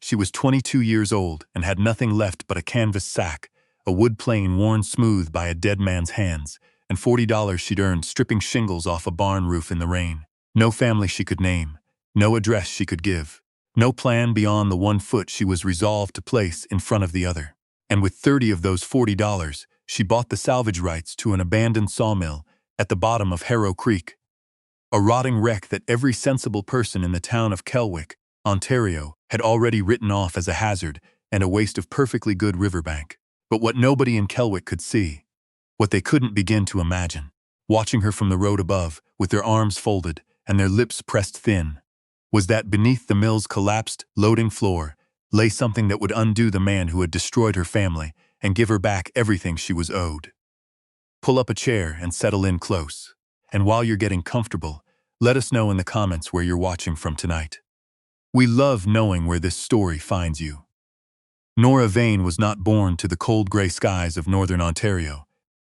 She was 22 years old and had nothing left but a canvas sack, a wood plane worn smooth by a dead man's hands, and $40 she'd earned stripping shingles off a barn roof in the rain. No family she could name, no address she could give, no plan beyond the 1 foot she was resolved to place in front of the other. And with 30 of those $40, she bought the salvage rights to an abandoned sawmill at the bottom of Harrow Creek, a rotting wreck that every sensible person in the town of Kellwick, Ontario, had already written off as a hazard and a waste of perfectly good riverbank. But what nobody in Kellwick could see, what they couldn't begin to imagine, watching her from the road above, with their arms folded and their lips pressed thin, was that beneath the mill's collapsed, loading floor lay something that would undo the man who had destroyed her family and give her back everything she was owed. Pull up a chair and settle in close. And while you're getting comfortable, let us know in the comments where you're watching from tonight. We love knowing where this story finds you. Nora Vane was not born to the cold gray skies of northern Ontario,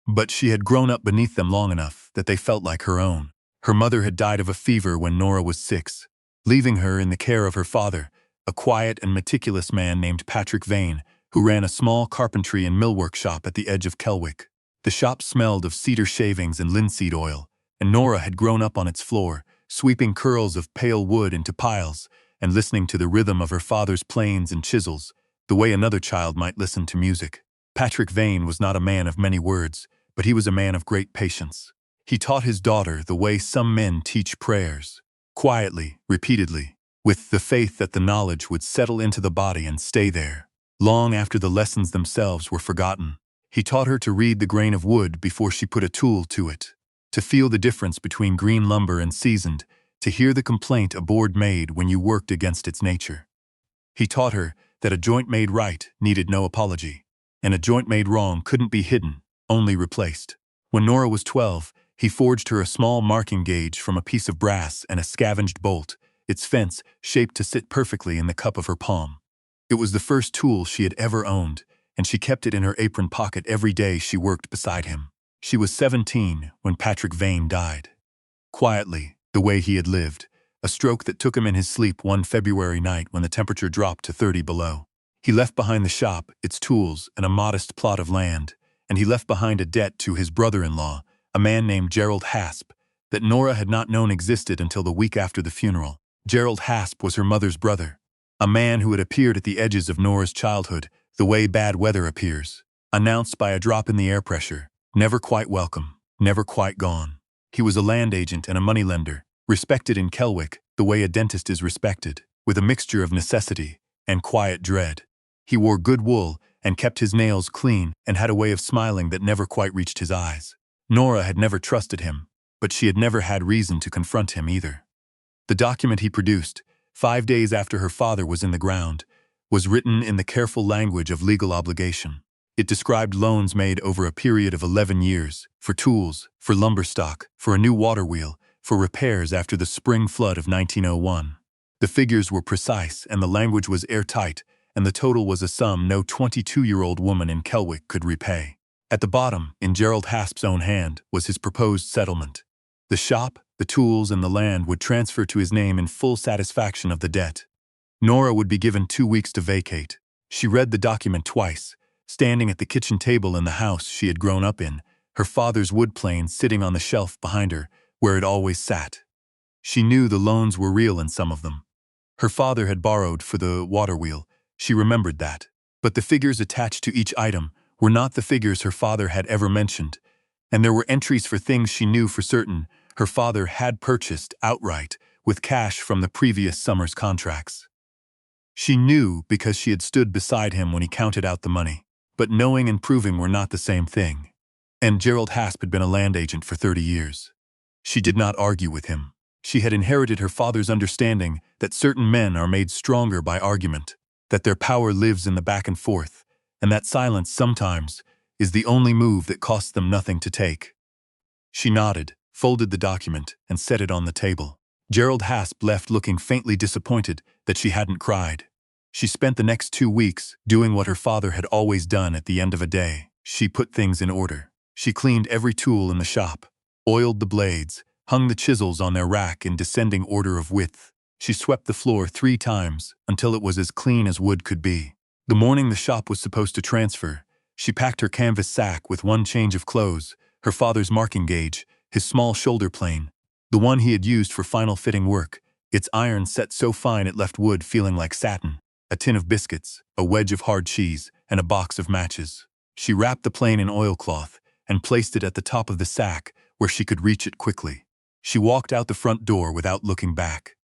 but she had grown up beneath them long enough that they felt like her own. Her mother had died of a fever when Nora was 6, leaving her in the care of her father, a quiet and meticulous man named Patrick Vane, who ran a small carpentry and millwork shop at the edge of Kellwick. The shop smelled of cedar shavings and linseed oil, and Nora had grown up on its floor, sweeping curls of pale wood into piles and listening to the rhythm of her father's planes and chisels, the way another child might listen to music. Patrick Vane was not a man of many words, but he was a man of great patience. He taught his daughter the way some men teach prayers, quietly, repeatedly, with the faith that the knowledge would settle into the body and stay there, long after the lessons themselves were forgotten. He taught her to read the grain of wood before she put a tool to it, to feel the difference between green lumber and seasoned, to hear the complaint a board made when you worked against its nature. He taught her that a joint made right needed no apology, and a joint made wrong couldn't be hidden, only replaced. When Nora was 12, he forged her a small marking gauge from a piece of brass and a scavenged bolt, its fence shaped to sit perfectly in the cup of her palm. It was the first tool she had ever owned, and she kept it in her apron pocket every day she worked beside him. She was 17 when Patrick Vane died. Quietly, the way he had lived, a stroke that took him in his sleep one February night when the temperature dropped to 30 below. He left behind the shop, its tools, and a modest plot of land, and he left behind a debt to his brother-in-law, a man named Gerald Hasp, that Nora had not known existed until the week after the funeral. Gerald Hasp was her mother's brother, a man who had appeared at the edges of Nora's childhood, the way bad weather appears, announced by a drop in the air pressure, never quite welcome, never quite gone. He was a land agent and a moneylender, respected in Kellwick the way a dentist is respected, with a mixture of necessity and quiet dread. He wore good wool and kept his nails clean and had a way of smiling that never quite reached his eyes. Nora had never trusted him, but she had never had reason to confront him either. The document he produced, 5 days after her father was in the ground, was written in the careful language of legal obligation. It described loans made over a period of 11 years, for tools, for lumber stock, for a new water wheel, for repairs after the spring flood of 1901. The figures were precise and the language was airtight, and the total was a sum no 22-year-old woman in Kellwick could repay. At the bottom, in Gerald Hasp's own hand, was his proposed settlement. The shop, the tools, and the land would transfer to his name in full satisfaction of the debt. Nora would be given 2 weeks to vacate. She read the document twice, standing at the kitchen table in the house she had grown up in, her father's wood plane sitting on the shelf behind her, where it always sat. She knew the loans were real in some of them. Her father had borrowed for the water wheel, she remembered that. But the figures attached to each item were not the figures her father had ever mentioned, and there were entries for things she knew for certain her father had purchased outright with cash from the previous summer's contracts. She knew because she had stood beside him when he counted out the money, but knowing and proving were not the same thing. And Gerald Hasp had been a land agent for 30 years. She did not argue with him. She had inherited her father's understanding that certain men are made stronger by argument, that their power lives in the back and forth, and that silence sometimes is the only move that costs them nothing to take. She nodded, folded the document, and set it on the table. Gerald Hasp left looking faintly disappointed that she hadn't cried. She spent the next 2 weeks doing what her father had always done at the end of a day. She put things in order. She cleaned every tool in the shop, oiled the blades, hung the chisels on their rack in descending order of width. She swept the floor 3 times until it was as clean as wood could be. The morning the shop was supposed to transfer, she packed her canvas sack with 1 change of clothes, her father's marking gauge, his small shoulder plane, the one he had used for final fitting work, its iron set so fine it left wood feeling like satin, a tin of biscuits, a wedge of hard cheese, and a box of matches. She wrapped the plane in oilcloth and placed it at the top of the sack where she could reach it quickly. She walked out the front door without looking back.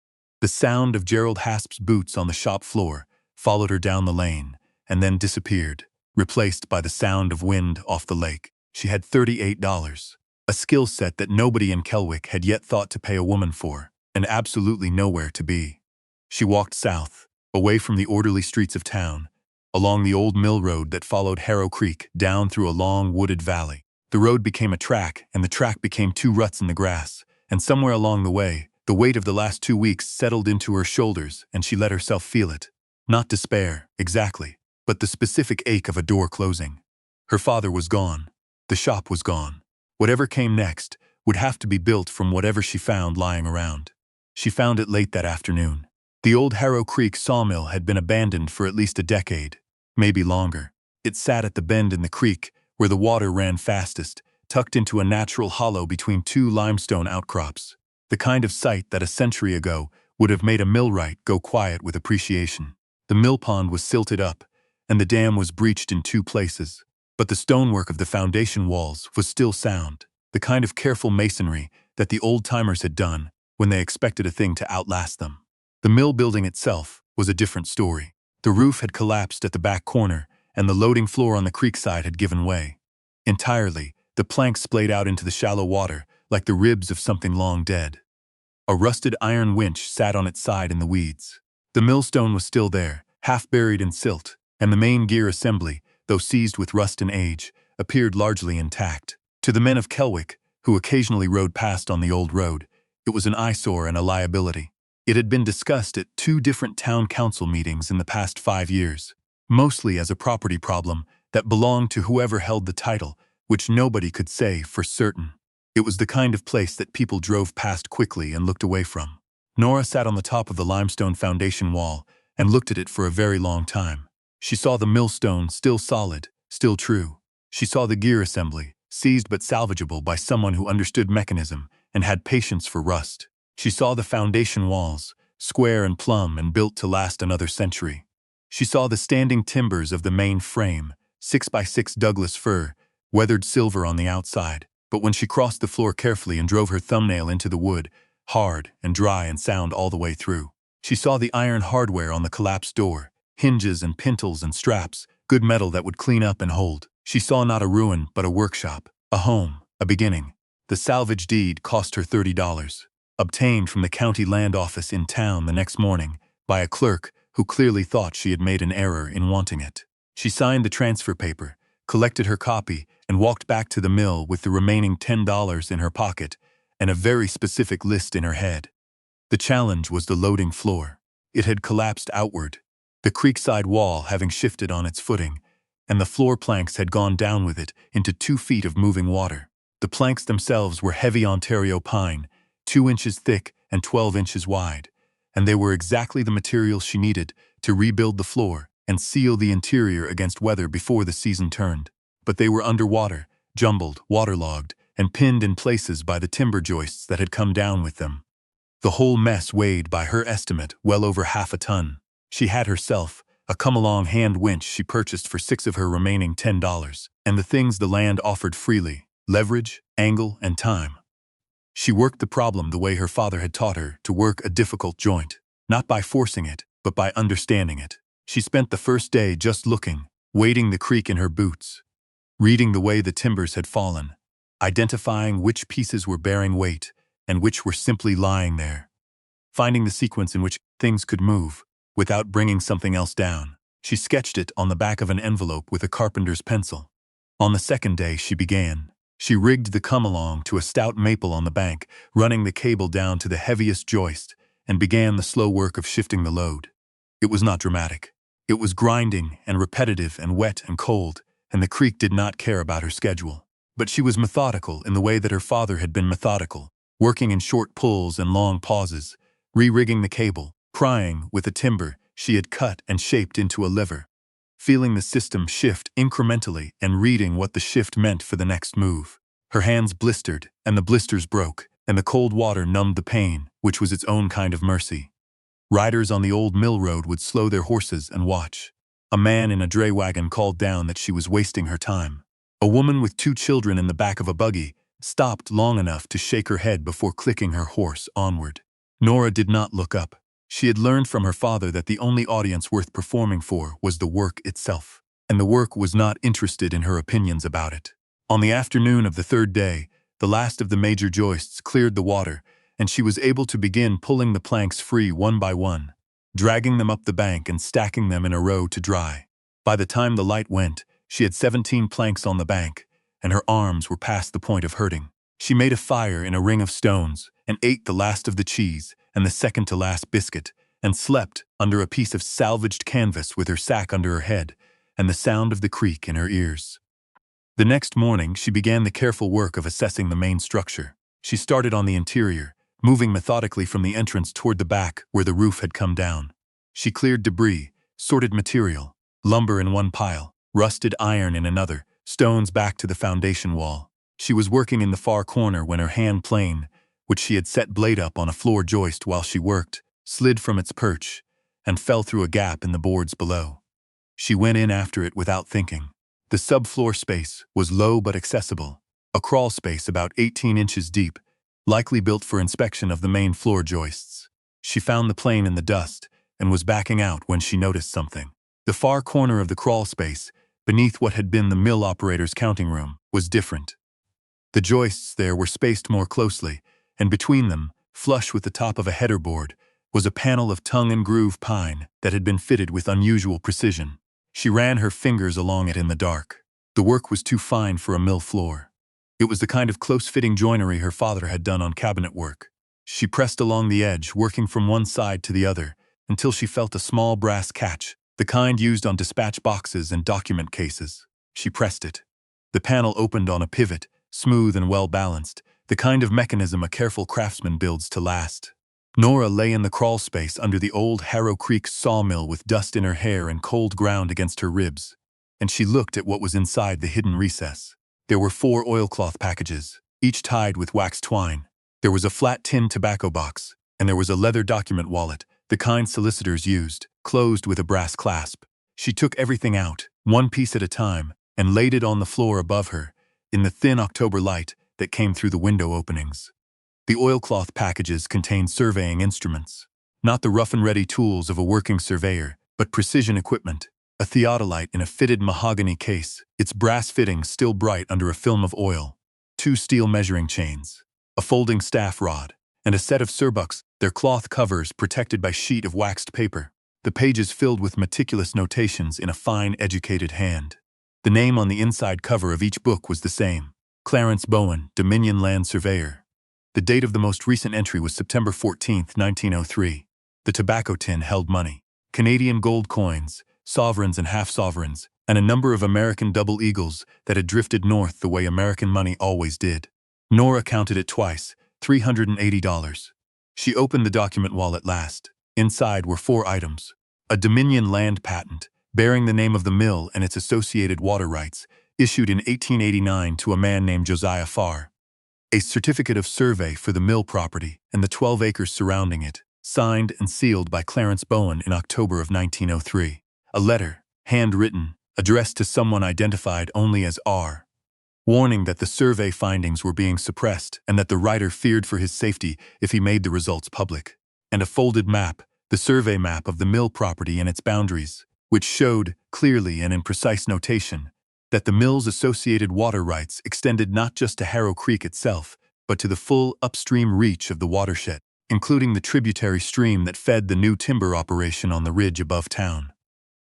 The sound of Gerald Hasp's boots on the shop floor followed her down the lane and then disappeared, replaced by the sound of wind off the lake. She had $38, a skill set that nobody in Kellwick had yet thought to pay a woman for, and absolutely nowhere to be. She walked south, away from the orderly streets of town, along the old mill road that followed Harrow Creek down through a long wooded valley. The road became a track, and the track became 2 ruts in the grass, and somewhere along the way, the weight of the last 2 weeks settled into her shoulders and she let herself feel it. Not despair, exactly, but the specific ache of a door closing. Her father was gone. The shop was gone. Whatever came next would have to be built from whatever she found lying around. She found it late that afternoon. The old Harrow Creek sawmill had been abandoned for at least a decade, maybe longer. It sat at the bend in the creek where the water ran fastest, tucked into a natural hollow between 2 limestone outcrops. The kind of sight that a century ago would have made a millwright go quiet with appreciation. The mill pond was silted up, and the dam was breached in 2 places. But the stonework of the foundation walls was still sound, the kind of careful masonry that the old-timers had done when they expected a thing to outlast them. The mill building itself was a different story. The roof had collapsed at the back corner, and the loading floor on the creek side had given way. Entirely, the planks splayed out into the shallow water like the ribs of something long dead. A rusted iron winch sat on its side in the weeds. The millstone was still there, half buried in silt, and the main gear assembly, though seized with rust and age, appeared largely intact. To the men of Kellwick, who occasionally rode past on the old road, it was an eyesore and a liability. It had been discussed at 2 different town council meetings in the past 5 years, mostly as a property problem that belonged to whoever held the title, which nobody could say for certain. It was the kind of place that people drove past quickly and looked away from. Nora sat on the top of the limestone foundation wall and looked at it for a very long time. She saw the millstone still solid, still true. She saw the gear assembly, seized but salvageable by someone who understood mechanism and had patience for rust. She saw the foundation walls, square and plumb and built to last another century. She saw the standing timbers of the main frame, 6x6 Douglas fir, weathered silver on the outside. But when she crossed the floor carefully and drove her thumbnail into the wood, hard and dry and sound all the way through, she saw the iron hardware on the collapsed door, hinges and pintles and straps, good metal that would clean up and hold. She saw not a ruin but a workshop, a home, a beginning. The salvage deed cost her $30, obtained from the county land office in town the next morning by a clerk who clearly thought she had made an error in wanting it. She signed the transfer paper, collected her copy, and walked back to the mill with the remaining $10 in her pocket and a very specific list in her head. The challenge was the loading floor. It had collapsed outward, the creekside wall having shifted on its footing, and the floor planks had gone down with it into 2 feet of moving water. The planks themselves were heavy Ontario pine, 2 inches thick and 12 inches wide, and they were exactly the material she needed to rebuild the floor and seal the interior against weather before the season turned. But they were underwater, jumbled, waterlogged, and pinned in places by the timber joists that had come down with them. The whole mess weighed, by her estimate, well over half a ton. She had herself a come-along hand winch she purchased for 6 of her remaining $10, and the things the land offered freely: leverage, angle, and time. She worked the problem the way her father had taught her to work a difficult joint, not by forcing it, but by understanding it. She spent the first day just looking, wading the creek in her boots, reading the way the timbers had fallen, identifying which pieces were bearing weight and which were simply lying there, finding the sequence in which things could move without bringing something else down. She sketched it on the back of an envelope with a carpenter's pencil. On the second day she began. She rigged the come-along to a stout maple on the bank, running the cable down to the heaviest joist, and began the slow work of shifting the load. It was not dramatic. It was grinding and repetitive and wet and cold, and the creek did not care about her schedule. But she was methodical in the way that her father had been methodical, working in short pulls and long pauses, re-rigging the cable, prying with the timber she had cut and shaped into a lever, feeling the system shift incrementally and reading what the shift meant for the next move. Her hands blistered, and the blisters broke, and the cold water numbed the pain, which was its own kind of mercy. Riders on the old mill road would slow their horses and watch. A man in a dray wagon called down that she was wasting her time. A woman with 2 children in the back of a buggy stopped long enough to shake her head before clicking her horse onward. Nora did not look up. She had learned from her father that the only audience worth performing for was the work itself, and the work was not interested in her opinions about it. On the afternoon of the 3rd day, the last of the major joists cleared the water, and she was able to begin pulling the planks free one by one, dragging them up the bank and stacking them in a row to dry. By the time the light went, she had 17 planks on the bank, and her arms were past the point of hurting. She made a fire in a ring of stones, and ate the last of the cheese and the second-to-last biscuit, and slept under a piece of salvaged canvas with her sack under her head and the sound of the creek in her ears. The next morning, she began the careful work of assessing the main structure. She started on the interior, moving methodically from the entrance toward the back where the roof had come down. She cleared debris, sorted material, lumber in one pile, rusted iron in another, stones back to the foundation wall. She was working in the far corner when her hand plane, which she had set blade up on a floor joist while she worked, slid from its perch and fell through a gap in the boards below. She went in after it without thinking. The subfloor space was low but accessible, a crawl space about 18 inches deep, likely built for inspection of the main floor joists. She found the plane in the dust and was backing out when she noticed something. The far corner of the crawl space, beneath what had been the mill operator's counting room, was different. The joists there were spaced more closely, and between them, flush with the top of a header board, was a panel of tongue and groove pine that had been fitted with unusual precision. She ran her fingers along it in the dark. The work was too fine for a mill floor. It was the kind of close-fitting joinery her father had done on cabinet work. She pressed along the edge, working from one side to the other, until she felt a small brass catch, the kind used on dispatch boxes and document cases. She pressed it. The panel opened on a pivot, smooth and well-balanced, the kind of mechanism a careful craftsman builds to last. Nora lay in the crawl space under the old Harrow Creek sawmill with dust in her hair and cold ground against her ribs, and she looked at what was inside the hidden recess. There were 4 oilcloth packages, each tied with wax twine. There was a flat tin tobacco box, and there was a leather document wallet, the kind solicitors used, closed with a brass clasp. She took everything out, one piece at a time, and laid it on the floor above her, in the thin October light that came through the window openings. The oilcloth packages contained surveying instruments, not the rough-and-ready tools of a working surveyor, but precision equipment, a theodolite in a fitted mahogany case, its brass fittings still bright under a film of oil, 2 steel measuring chains, a folding staff rod, and a set of surbucks, their cloth covers protected by sheet of waxed paper, the pages filled with meticulous notations in a fine, educated hand. The name on the inside cover of each book was the same: Clarence Bowen, Dominion Land Surveyor. The date of the most recent entry was September 14, 1903. The tobacco tin held money, Canadian gold coins, sovereigns and half-sovereigns, and a number of American double eagles that had drifted north the way American money always did. Nora counted it twice, $380. She opened the document wall at last. Inside were 4 items: a Dominion land patent, bearing the name of the mill and its associated water rights, issued in 1889 to a man named Josiah Farr. A certificate of survey for the mill property and the 12 acres surrounding it, signed and sealed by Clarence Bowen in October of 1903. A letter, handwritten, addressed to someone identified only as R, warning that the survey findings were being suppressed and that the writer feared for his safety if he made the results public. And a folded map, the survey map of the mill property and its boundaries, which showed, clearly and in precise notation, that the mill's associated water rights extended not just to Harrow Creek itself, but to the full upstream reach of the watershed, including the tributary stream that fed the new timber operation on the ridge above town.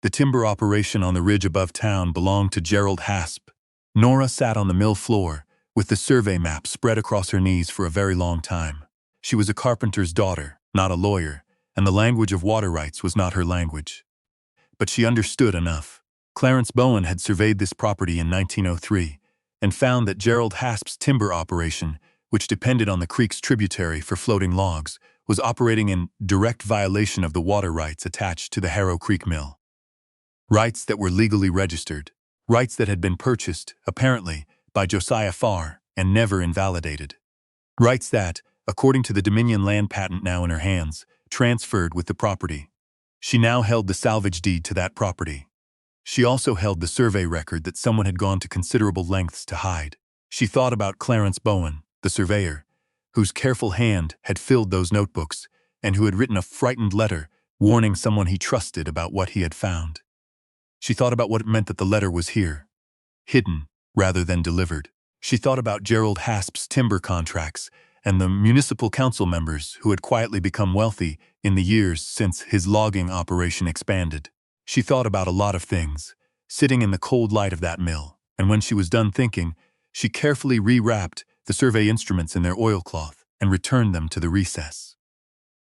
The timber operation on the ridge above town belonged to Gerald Hasp. Nora sat on the mill floor, with the survey map spread across her knees for a very long time. She was a carpenter's daughter, not a lawyer, and the language of water rights was not her language. But she understood enough. Clarence Bowen had surveyed this property in 1903 and found that Gerald Hasp's timber operation, which depended on the creek's tributary for floating logs, was operating in direct violation of the water rights attached to the Harrow Creek mill. Rights that were legally registered, rights that had been purchased, apparently, by Josiah Farr and never invalidated. Rights that, according to the Dominion land patent now in her hands, transferred with the property. She now held the salvage deed to that property. She also held the survey record that someone had gone to considerable lengths to hide. She thought about Clarence Bowen, the surveyor, whose careful hand had filled those notebooks and who had written a frightened letter warning someone he trusted about what he had found. She thought about what it meant that the letter was here, hidden rather than delivered. She thought about Gerald Hasp's timber contracts and the municipal council members who had quietly become wealthy in the years since his logging operation expanded. She thought about a lot of things, sitting in the cold light of that mill, and when she was done thinking, she carefully rewrapped the survey instruments in their oilcloth and returned them to the recess.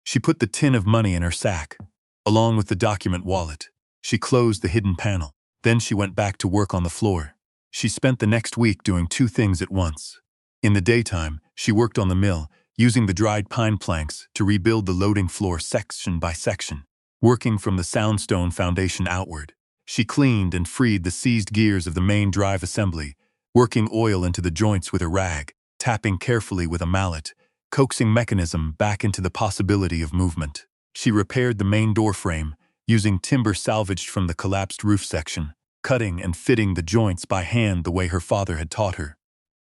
She put the tin of money in her sack, along with the document wallet. She closed the hidden panel. Then she went back to work on the floor. She spent the next week doing two things at once. In the daytime, she worked on the mill, using the dried pine planks to rebuild the loading floor section by section. Working from the soundstone foundation outward, she cleaned and freed the seized gears of the main drive assembly, working oil into the joints with a rag, tapping carefully with a mallet, coaxing mechanism back into the possibility of movement. She repaired the main door frame, using timber salvaged from the collapsed roof section, cutting and fitting the joints by hand the way her father had taught her.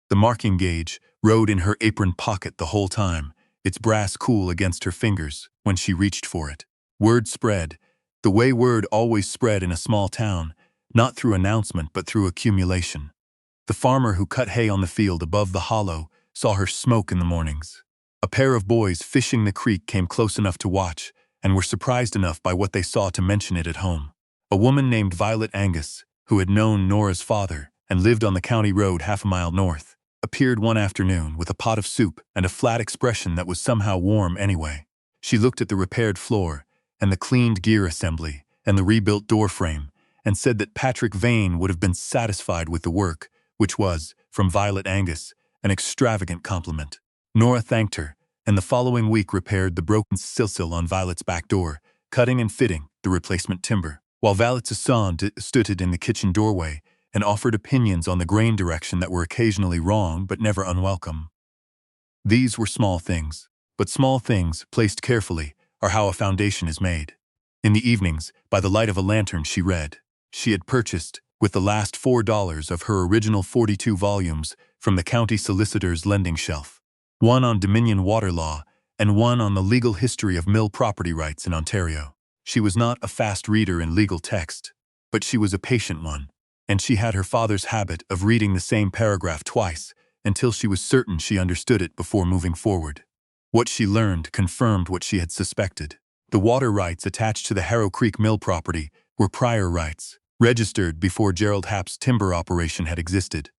The marking gauge rode in her apron pocket the whole time, its brass cool against her fingers when she reached for it. Word spread, the way word always spread in a small town, not through announcement but through accumulation. The farmer who cut hay on the field above the hollow saw her smoke in the mornings. A pair of boys fishing the creek came close enough to watch and were surprised enough by what they saw to mention it at home. A woman named Violet Angus, who had known Nora's father and lived on the county road half a mile north, appeared one afternoon with a pot of soup and a flat expression that was somehow warm anyway. She looked at the repaired floor and the cleaned gear assembly and the rebuilt door frame and said that Patrick Vane would have been satisfied with the work, which was, from Violet Angus, an extravagant compliment. Nora thanked her, and the following week repaired the broken sill on Violet's back door, cutting and fitting the replacement timber, while Violet's son stood in the kitchen doorway and offered opinions on the grain direction that were occasionally wrong but never unwelcome. These were small things, but small things, placed carefully, are how a foundation is made. In the evenings, by the light of a lantern, she read. She had purchased, with the last $4 of her original 42 volumes, from the county solicitor's lending shelf, one on Dominion water law and one on the legal history of mill property rights in Ontario. She was not a fast reader in legal text, but she was a patient one, and she had her father's habit of reading the same paragraph twice until she was certain she understood it before moving forward. What she learned confirmed what she had suspected. The water rights attached to the Harrow Creek mill property were prior rights, registered before Gerald Hasp's timber operation had existed.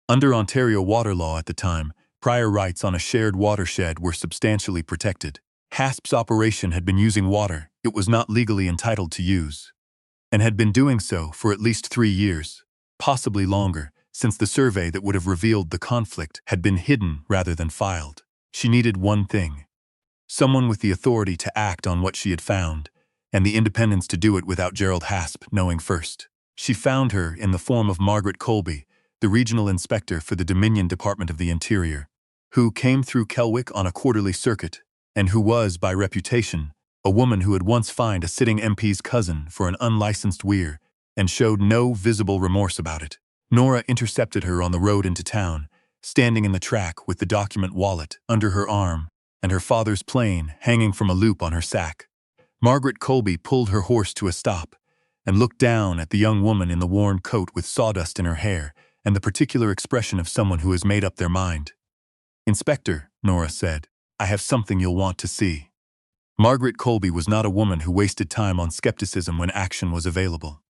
Under Ontario water law at the time, prior rights on a shared watershed were substantially protected. Hasp's operation had been using water it was not legally entitled to use, and had been doing so for at least 3 years, possibly longer, since the survey that would have revealed the conflict had been hidden rather than filed. She needed one thing: someone with the authority to act on what she had found, and the independence to do it without Gerald Hasp knowing first. She found her in the form of Margaret Colby, the regional inspector for the Dominion Department of the Interior, who came through Kellwick on a quarterly circuit, and who was, by reputation, a woman who had once fined a sitting MP's cousin for an unlicensed weir and showed no visible remorse about it. Nora intercepted her on the road into town, standing in the track with the document wallet under her arm and her father's plane hanging from a loop on her sack. Margaret Colby pulled her horse to a stop and looked down at the young woman in the worn coat with sawdust in her hair and the particular expression of someone who has made up their mind. "Inspector," Nora said, "I have something you'll want to see." Margaret Colby was not a woman who wasted time on skepticism when action was available.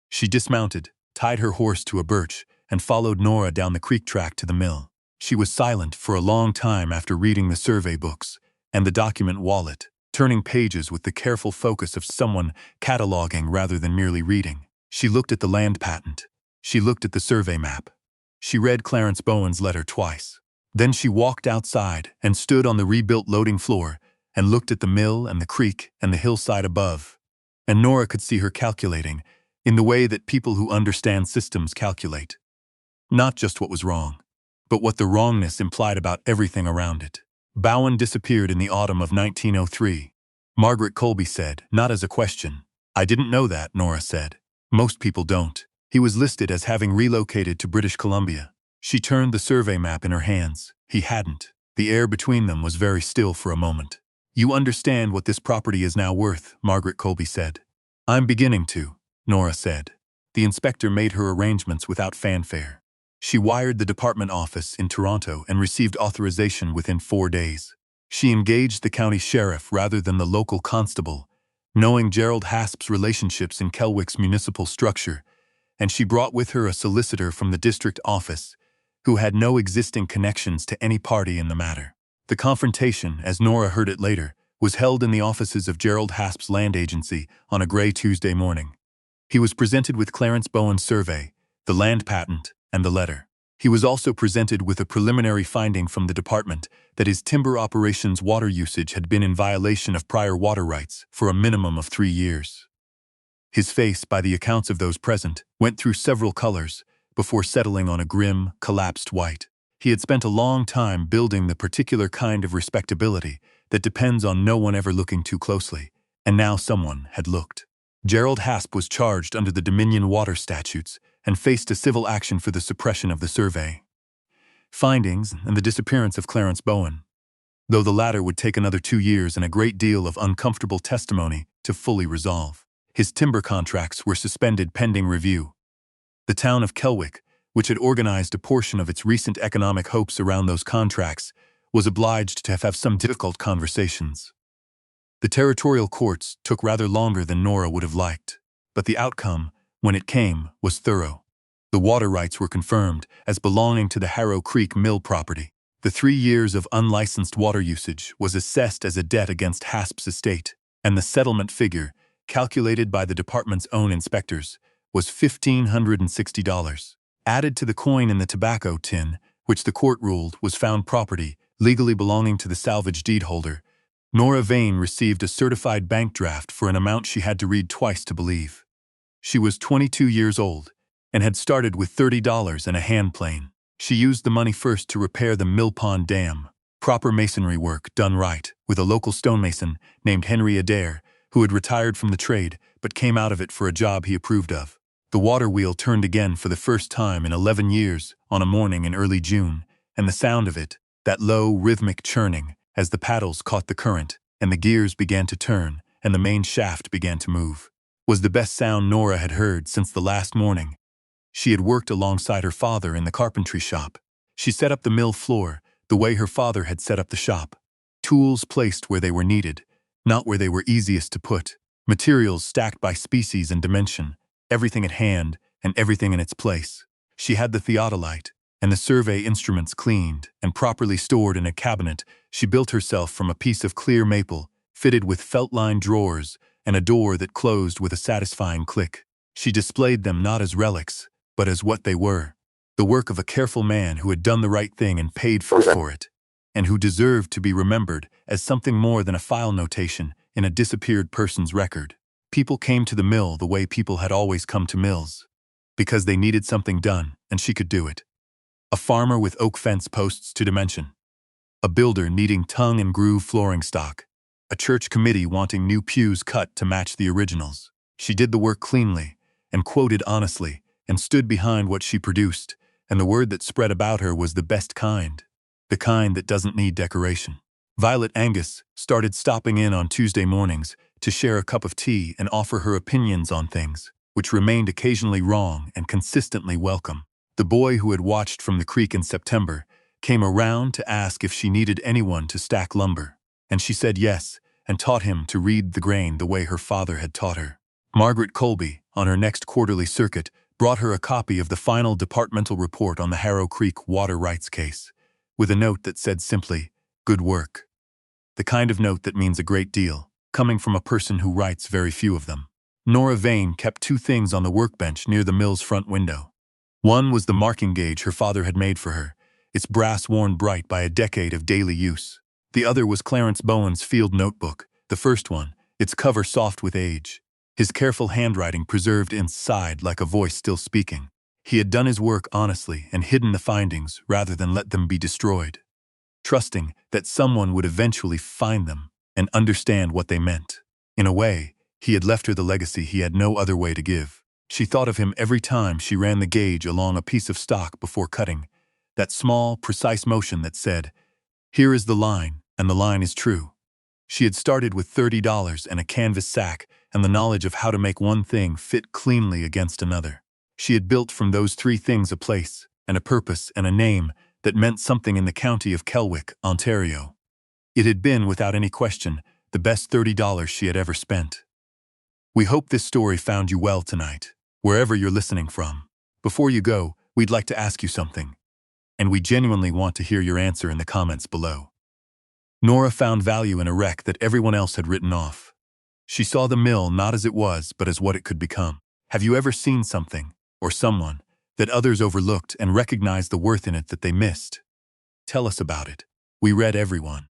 She dismounted, tied her horse to a birch, and followed Nora down the creek track to the mill. She was silent for a long time after reading the survey books and the document wallet, turning pages with the careful focus of someone cataloging rather than merely reading. She looked at the land patent. She looked at the survey map. She read Clarence Bowen's letter twice. Then she walked outside and stood on the rebuilt loading floor and looked at the mill and the creek and the hillside above. And Nora could see her calculating, in the way that people who understand systems calculate. Not just what was wrong, but what the wrongness implied about everything around it. Bowen disappeared in the autumn of 1903. Margaret Colby said, not as a question. I didn't know that, Nora said. Most people don't. He was listed as having relocated to British Columbia. She turned the survey map in her hands. He hadn't. The air between them was very still for a moment. You understand what this property is now worth, Margaret Colby said. I'm beginning to, Nora said. The inspector made her arrangements without fanfare. She wired the department office in Toronto and received authorization within 4 days. She engaged the county sheriff rather than the local constable, knowing Gerald Hasp's relationships in Kellwick's municipal structure, and she brought with her a solicitor from the district office, who had no existing connections to any party in the matter. The confrontation, as Nora heard it later, was held in the offices of Gerald Hasp's land agency on a gray Tuesday morning. He was presented with Clarence Bowen's survey, the land patent, and the letter. He was also presented with a preliminary finding from the department that his timber operations water usage had been in violation of prior water rights for a minimum of 3 years. His face, by the accounts of those present, went through several colors before settling on a grim, collapsed white. He had spent a long time building the particular kind of respectability that depends on no one ever looking too closely, and now someone had looked. Gerald Hasp was charged under the Dominion Water Statutes and faced a civil action for the suppression of the survey findings and the disappearance of Clarence Bowen, though the latter would take another 2 years and a great deal of uncomfortable testimony to fully resolve. His timber contracts were suspended pending review. The town of Kellwick, which had organized a portion of its recent economic hopes around those contracts, was obliged to have some difficult conversations. The territorial courts took rather longer than Nora would have liked, but the outcome, when it came, was thorough. The water rights were confirmed as belonging to the Harrow Creek mill property. The 3 years of unlicensed water usage was assessed as a debt against Hasp's estate, and the settlement figure, calculated by the department's own inspectors, was $1,560. Added to the coin in the tobacco tin, which the court ruled was found property legally belonging to the salvage deed holder, Nora Vane received a certified bank draft for an amount she had to read twice to believe. She was 22 years old and had started with $30 and a hand plane. She used the money first to repair the Mill Pond Dam, proper masonry work done right, with a local stonemason named Henry Adair, who had retired from the trade but came out of it for a job he approved of. The water wheel turned again for the first time in 11 years on a morning in early June, and the sound of it, that low, rhythmic churning, as the paddles caught the current and the gears began to turn and the main shaft began to move, was the best sound Nora had heard since the last morning. She had worked alongside her father in the carpentry shop. She set up the mill floor the way her father had set up the shop. Tools placed where they were needed, not where they were easiest to put. Materials stacked by species and dimension, everything at hand and everything in its place. She had the theodolite and the survey instruments cleaned and properly stored in a cabinet she built herself from a piece of clear maple, fitted with felt-lined drawers and a door that closed with a satisfying click. She displayed them not as relics, but as what they were, the work of a careful man who had done the right thing and paid for it, and who deserved to be remembered as something more than a file notation in a disappeared person's record. People came to the mill the way people had always come to mills, because they needed something done, and she could do it. A farmer with oak fence posts to dimension. A builder needing tongue and groove flooring stock. A church committee wanting new pews cut to match the originals. She did the work cleanly, and quoted honestly, and stood behind what she produced, and the word that spread about her was the best kind. The kind that doesn't need decoration. Violet Angus started stopping in on Tuesday mornings to share a cup of tea and offer her opinions on things, which remained occasionally wrong and consistently welcome. The boy who had watched from the creek in September came around to ask if she needed anyone to stack lumber, and she said yes, and taught him to read the grain the way her father had taught her. Margaret Colby, on her next quarterly circuit, brought her a copy of the final departmental report on the Harrow Creek water rights case, with a note that said simply, "Good work." The kind of note that means a great deal, coming from a person who writes very few of them. Nora Vane kept 2 things on the workbench near the mill's front window. One was the marking gauge her father had made for her, its brass worn bright by a decade of daily use. The other was Clarence Bowen's field notebook, the first one, its cover soft with age, his careful handwriting preserved inside like a voice still speaking. He had done his work honestly and hidden the findings rather than let them be destroyed, trusting that someone would eventually find them and understand what they meant. In a way, he had left her the legacy he had no other way to give. She thought of him every time she ran the gauge along a piece of stock before cutting, that small, precise motion that said, "Here is the line, and the line is true." She had started with $30 and a canvas sack and the knowledge of how to make one thing fit cleanly against another. She had built from those three things a place, and a purpose, and a name that meant something in the county of Kellwick, Ontario. It had been, without any question, the best $30 she had ever spent. We hope this story found you well tonight, wherever you're listening from. Before you go, we'd like to ask you something, and we genuinely want to hear your answer in the comments below. Nora found value in a wreck that everyone else had written off. She saw the mill not as it was, but as what it could become. Have you ever seen something, or someone, that others overlooked and recognized the worth in it that they missed? Tell us about it. We read everyone.